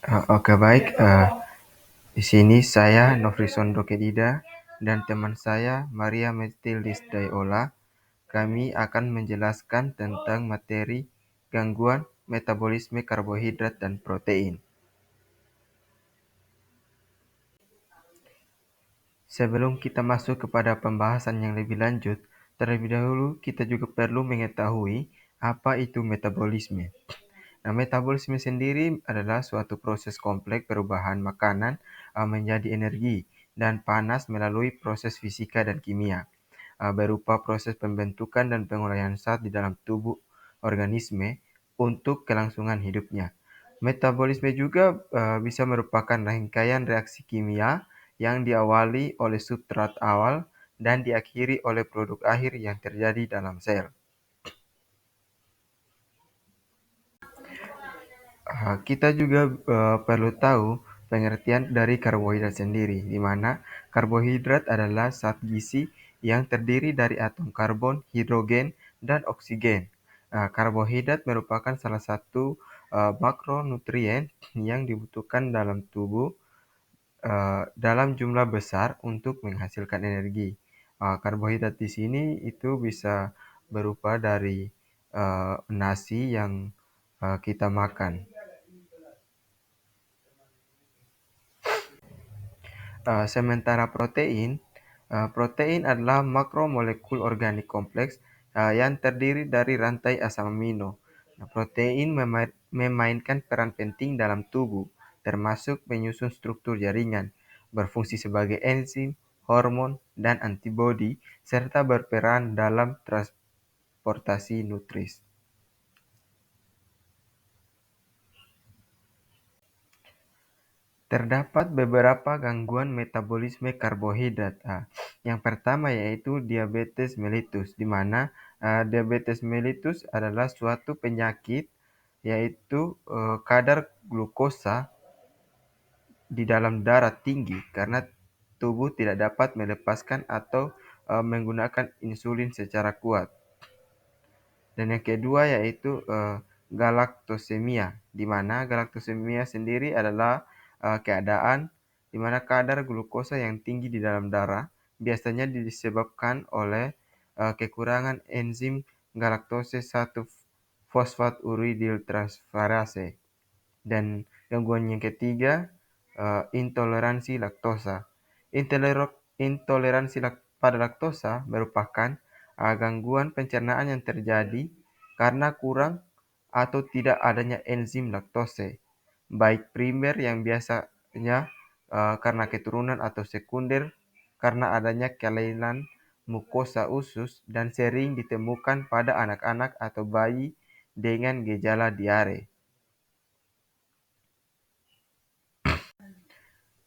Oke baik, di sini saya Nofrison Dokedida dan teman saya Maria Metildis Dayola. Kami akan menjelaskan tentang materi gangguan metabolisme karbohidrat dan protein. Sebelum kita masuk kepada pembahasan yang lebih lanjut, terlebih dahulu kita juga perlu mengetahui apa itu metabolisme. Nah, metabolisme sendiri adalah suatu proses kompleks perubahan makanan menjadi energi dan panas melalui proses fisika dan kimia, berupa proses pembentukan dan pengolahan zat di dalam tubuh organisme untuk kelangsungan hidupnya. Metabolisme juga bisa merupakan rangkaian reaksi kimia yang diawali oleh substrat awal dan diakhiri oleh produk akhir yang terjadi dalam sel. Kita juga perlu tahu pengertian dari karbohidrat sendiri, di mana karbohidrat adalah zat gizi yang terdiri dari atom karbon, hidrogen, dan oksigen. Karbohidrat merupakan salah satu makronutrien yang dibutuhkan dalam tubuh dalam jumlah besar untuk menghasilkan energi. Karbohidrat di sini itu bisa berupa dari nasi yang kita makan. Sementara protein adalah makromolekul organik kompleks yang terdiri dari rantai asam amino. Nah, protein memainkan peran penting dalam tubuh, termasuk menyusun struktur jaringan, berfungsi sebagai enzim, hormon, dan antibodi, serta berperan dalam transportasi nutrisi. Terdapat beberapa gangguan metabolisme karbohidrat. Yang pertama yaitu diabetes mellitus, di mana diabetes mellitus adalah suatu penyakit yaitu kadar glukosa di dalam darah tinggi karena tubuh tidak dapat melepaskan atau menggunakan insulin secara kuat. Dan yang kedua yaitu galaktosemia, di mana galaktosemia sendiri adalah keadaan di mana kadar glukosa yang tinggi di dalam darah biasanya disebabkan oleh kekurangan enzim galaktose 1 fosfat uridyl transferase. Dan gangguan yang ketiga, intoleransi laktosa. Intoleransi pada laktosa merupakan gangguan pencernaan yang terjadi karena kurang atau tidak adanya enzim laktose, baik primer yang biasanya karena keturunan atau sekunder karena adanya kelainan mukosa usus dan sering ditemukan pada anak-anak atau bayi dengan gejala diare.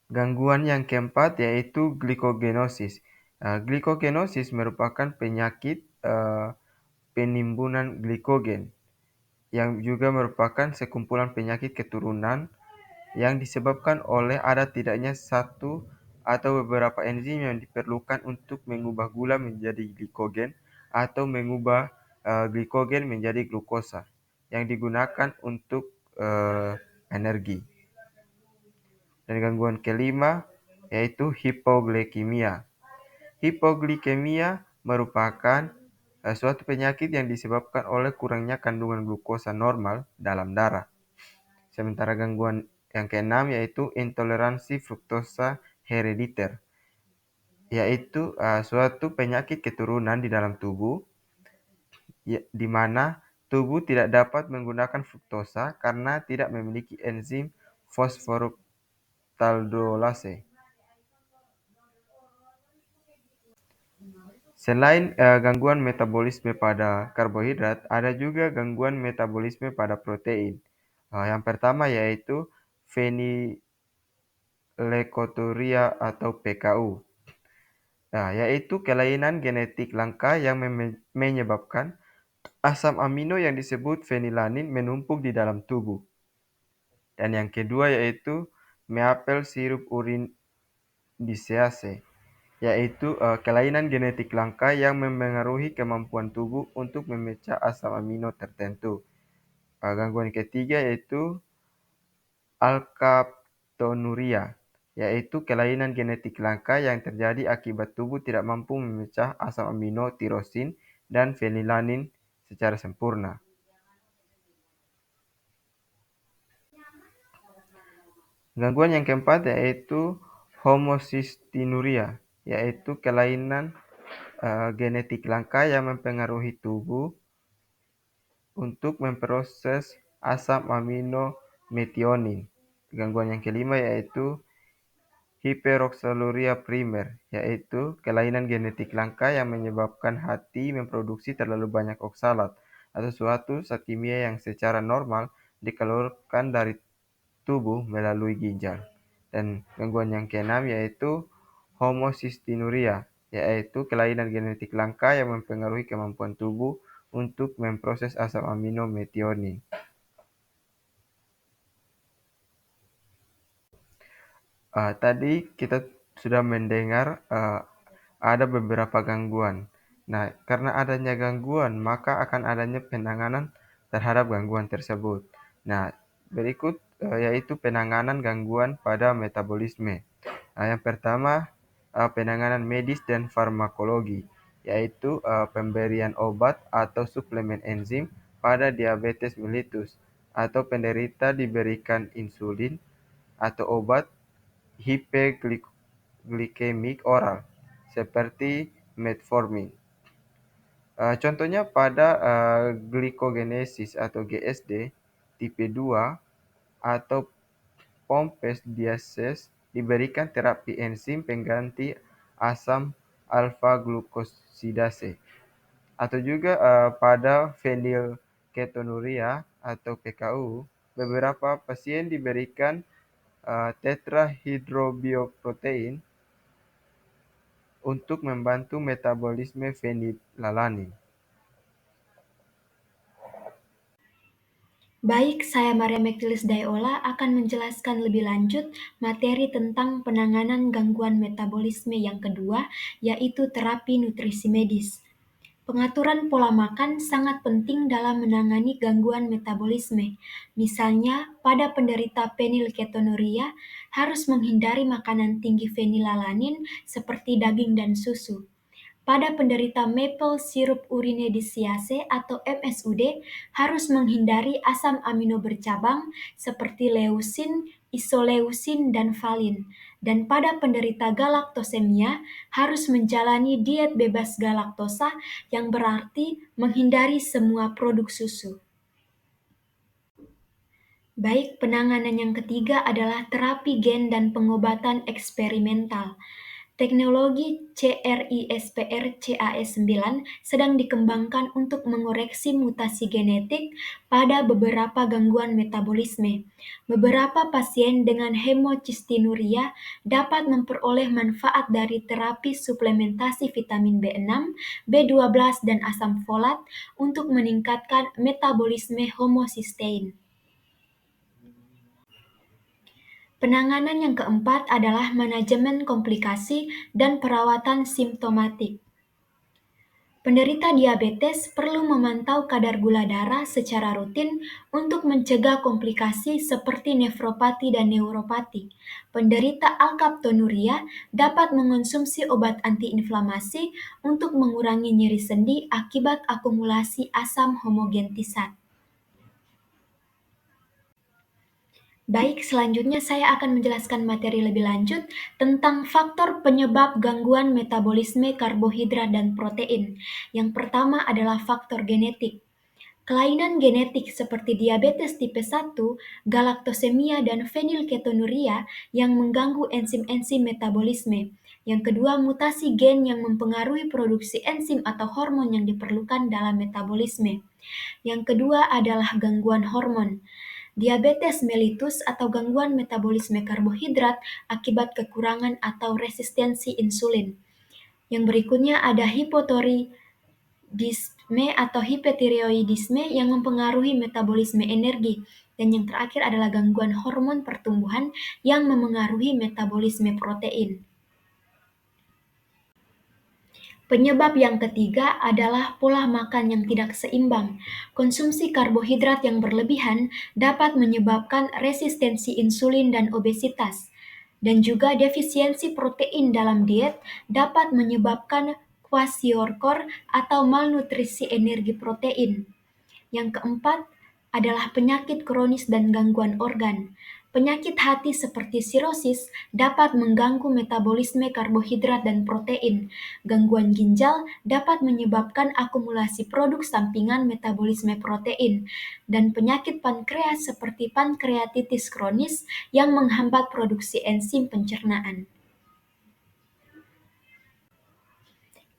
Gangguan yang keempat yaitu glikogenosis. Glikogenosis merupakan penyakit penimbunan glikogen yang juga merupakan sekumpulan penyakit keturunan yang disebabkan oleh ada tidaknya satu atau beberapa enzim yang diperlukan untuk mengubah gula menjadi glikogen atau mengubah glikogen menjadi glukosa yang digunakan untuk energi. Dan gangguan kelima yaitu hipoglikemia. Hipoglikemia merupakan suatu penyakit yang disebabkan oleh kurangnya kandungan glukosa normal dalam darah. Sementara gangguan yang keenam yaitu intoleransi fruktosa herediter, yaitu suatu penyakit keturunan di dalam tubuh di mana tubuh tidak dapat menggunakan fruktosa karena tidak memiliki enzim fosforuktaldolase. Selain gangguan metabolisme pada karbohidrat, ada juga gangguan metabolisme pada protein. Yang pertama yaitu phenylketonuria atau PKU. Yaitu kelainan genetik langka yang menyebabkan asam amino yang disebut fenilanin menumpuk di dalam tubuh. Dan yang kedua yaitu maple syrup urine disease, yaitu kelainan genetik langka yang memengaruhi kemampuan tubuh untuk memecah asam amino tertentu. Gangguan ketiga yaitu alkaptonuria, yaitu kelainan genetik langka yang terjadi akibat tubuh tidak mampu memecah asam amino tirosin dan fenilanin secara sempurna. Gangguan yang keempat yaitu homocystinuria, yaitu kelainan genetik langka yang mempengaruhi tubuh untuk memproses asam amino metionin. Gangguan yang kelima yaitu hiperoksaluria primer, yaitu kelainan genetik langka yang menyebabkan hati memproduksi terlalu banyak oksalat atau suatu zat kimia yang secara normal dikeluarkan dari tubuh melalui ginjal. Dan gangguan yang keenam yaitu homocystinuria, yaitu kelainan genetik langka yang mempengaruhi kemampuan tubuh untuk memproses asam amino metionin. Tadi kita sudah mendengar ada beberapa gangguan. Nah, karena adanya gangguan, maka akan adanya penanganan terhadap gangguan tersebut. Nah, berikut yaitu penanganan gangguan pada metabolisme. Yang pertama, penanganan medis dan farmakologi, yaitu pemberian obat atau suplemen enzim pada diabetes mellitus, atau penderita diberikan insulin atau obat hipoglikemik oral, seperti metformin. Contohnya pada glikogenesis atau GSD tipe 2 atau Pompes diases diberikan terapi enzim pengganti asam alfa-glukosidase. Atau juga pada fenilketonuria atau PKU, beberapa pasien diberikan tetrahidrobioprotein untuk membantu metabolisme fenilalanin. Baik, saya Maria Megtilis Dayola akan menjelaskan lebih lanjut materi tentang penanganan gangguan metabolisme yang kedua, yaitu terapi nutrisi medis. Pengaturan pola makan sangat penting dalam menangani gangguan metabolisme. Misalnya, pada penderita fenilketonuria harus menghindari makanan tinggi fenilalanin seperti daging dan susu. Pada penderita maple syrup urinary atau MSUD harus menghindari asam amino bercabang seperti leusin, isoleusin, dan valin. Dan pada penderita galaktosemia harus menjalani diet bebas galaktosa yang berarti menghindari semua produk susu. Baik, penanganan yang ketiga adalah terapi gen dan pengobatan eksperimental. Teknologi CRISPR-Cas9 sedang dikembangkan untuk mengoreksi mutasi genetik pada beberapa gangguan metabolisme. Beberapa pasien dengan hemocystinuria dapat memperoleh manfaat dari terapi suplementasi vitamin B6, B12, dan asam folat untuk meningkatkan metabolisme homocysteine. Penanganan yang keempat adalah manajemen komplikasi dan perawatan simptomatik. Penderita diabetes perlu memantau kadar gula darah secara rutin untuk mencegah komplikasi seperti nefropati dan neuropati. Penderita alkaptonuria dapat mengonsumsi obat antiinflamasi untuk mengurangi nyeri sendi akibat akumulasi asam homogentisat. Baik, selanjutnya saya akan menjelaskan materi lebih lanjut tentang faktor penyebab gangguan metabolisme karbohidrat dan protein. Yang pertama adalah faktor genetik. Kelainan genetik seperti diabetes tipe 1, galaktosemia, dan fenilketonuria yang mengganggu enzim-enzim metabolisme. Yang kedua, mutasi gen yang mempengaruhi produksi enzim atau hormon yang diperlukan dalam metabolisme. Yang kedua adalah gangguan hormon. Diabetes mellitus atau gangguan metabolisme karbohidrat akibat kekurangan atau resistensi insulin. Yang berikutnya ada hipotiroidisme atau hipertiroidisme yang mempengaruhi metabolisme energi. Dan yang terakhir adalah gangguan hormon pertumbuhan yang memengaruhi metabolisme protein. Penyebab yang ketiga adalah pola makan yang tidak seimbang. Konsumsi karbohidrat yang berlebihan dapat menyebabkan resistensi insulin dan obesitas. Dan juga defisiensi protein dalam diet dapat menyebabkan kwashiorkor atau malnutrisi energi protein. Yang keempat adalah penyakit kronis dan gangguan organ. Penyakit hati seperti sirosis dapat mengganggu metabolisme karbohidrat dan protein. Gangguan ginjal dapat menyebabkan akumulasi produk sampingan metabolisme protein. Dan penyakit pankreas seperti pankreatitis kronis yang menghambat produksi enzim pencernaan.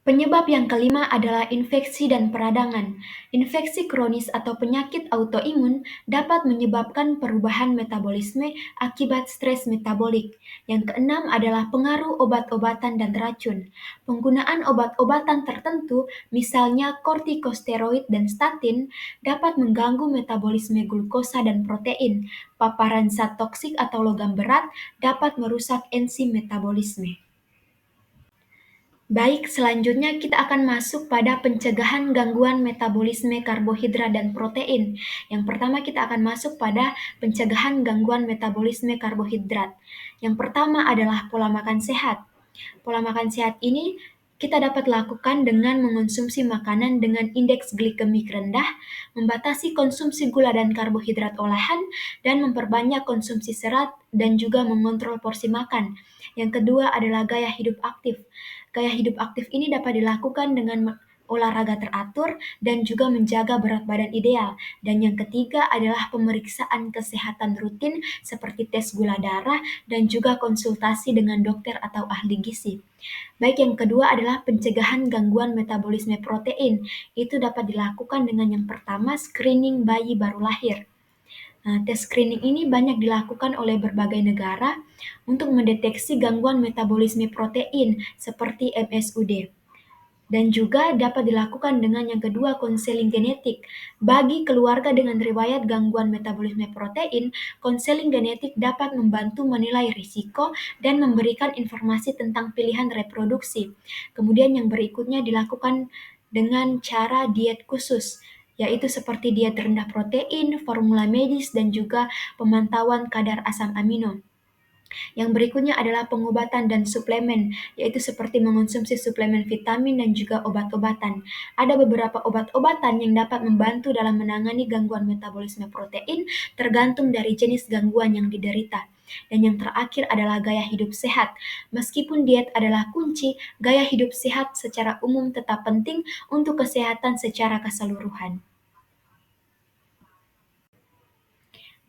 Penyebab yang kelima adalah infeksi dan peradangan. Infeksi kronis atau penyakit autoimun dapat menyebabkan perubahan metabolisme akibat stres metabolik. Yang keenam adalah pengaruh obat-obatan dan racun. Penggunaan obat-obatan tertentu, misalnya kortikosteroid dan statin, dapat mengganggu metabolisme glukosa dan protein. Paparan zat toksik atau logam berat dapat merusak enzim metabolisme. Baik, selanjutnya kita akan masuk pada pencegahan gangguan metabolisme karbohidrat dan protein. Yang pertama kita akan masuk pada pencegahan gangguan metabolisme karbohidrat. Yang pertama adalah pola makan sehat. Pola makan sehat ini kita dapat lakukan dengan mengonsumsi makanan dengan indeks glikemik rendah, membatasi konsumsi gula dan karbohidrat olahan, dan memperbanyak konsumsi serat dan juga mengontrol porsi makan. Yang kedua adalah gaya hidup aktif. Gaya hidup aktif ini dapat dilakukan dengan olahraga teratur dan juga menjaga berat badan ideal. Dan yang ketiga adalah pemeriksaan kesehatan rutin seperti tes gula darah dan juga konsultasi dengan dokter atau ahli gizi. Baik, yang kedua adalah pencegahan gangguan metabolisme protein. Itu dapat dilakukan dengan yang pertama screening bayi baru lahir. Nah, tes screening ini banyak dilakukan oleh berbagai negara untuk mendeteksi gangguan metabolisme protein seperti MSUD. Dan juga dapat dilakukan dengan yang kedua konseling genetik. Bagi keluarga dengan riwayat gangguan metabolisme protein, konseling genetik dapat membantu menilai risiko dan memberikan informasi tentang pilihan reproduksi. Kemudian yang berikutnya dilakukan dengan cara diet khusus, yaitu seperti diet rendah protein, formula medis, dan juga pemantauan kadar asam amino. Yang berikutnya adalah pengobatan dan suplemen, yaitu seperti mengonsumsi suplemen vitamin dan juga obat-obatan. Ada beberapa obat-obatan yang dapat membantu dalam menangani gangguan metabolisme protein tergantung dari jenis gangguan yang diderita. Dan yang terakhir adalah gaya hidup sehat. Meskipun diet adalah kunci, gaya hidup sehat secara umum tetap penting untuk kesehatan secara keseluruhan.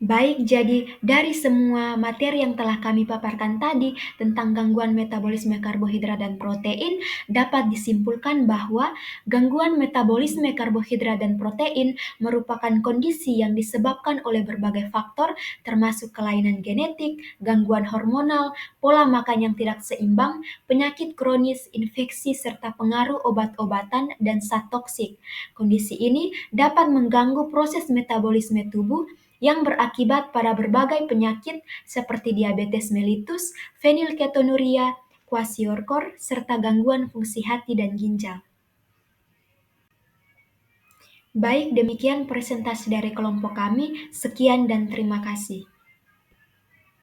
Baik, jadi dari semua materi yang telah kami paparkan tadi tentang gangguan metabolisme karbohidrat dan protein, dapat disimpulkan bahwa gangguan metabolisme karbohidrat dan protein merupakan kondisi yang disebabkan oleh berbagai faktor, termasuk kelainan genetik, gangguan hormonal, pola makan yang tidak seimbang, penyakit kronis, infeksi, serta pengaruh obat-obatan dan zat toksik. Kondisi ini dapat mengganggu proses metabolisme tubuh yang berakibat pada berbagai penyakit seperti diabetes mellitus, fenilketonuria, kwashiorkor, serta gangguan fungsi hati dan ginjal. Baik, demikian presentasi dari kelompok kami. Sekian dan terima kasih.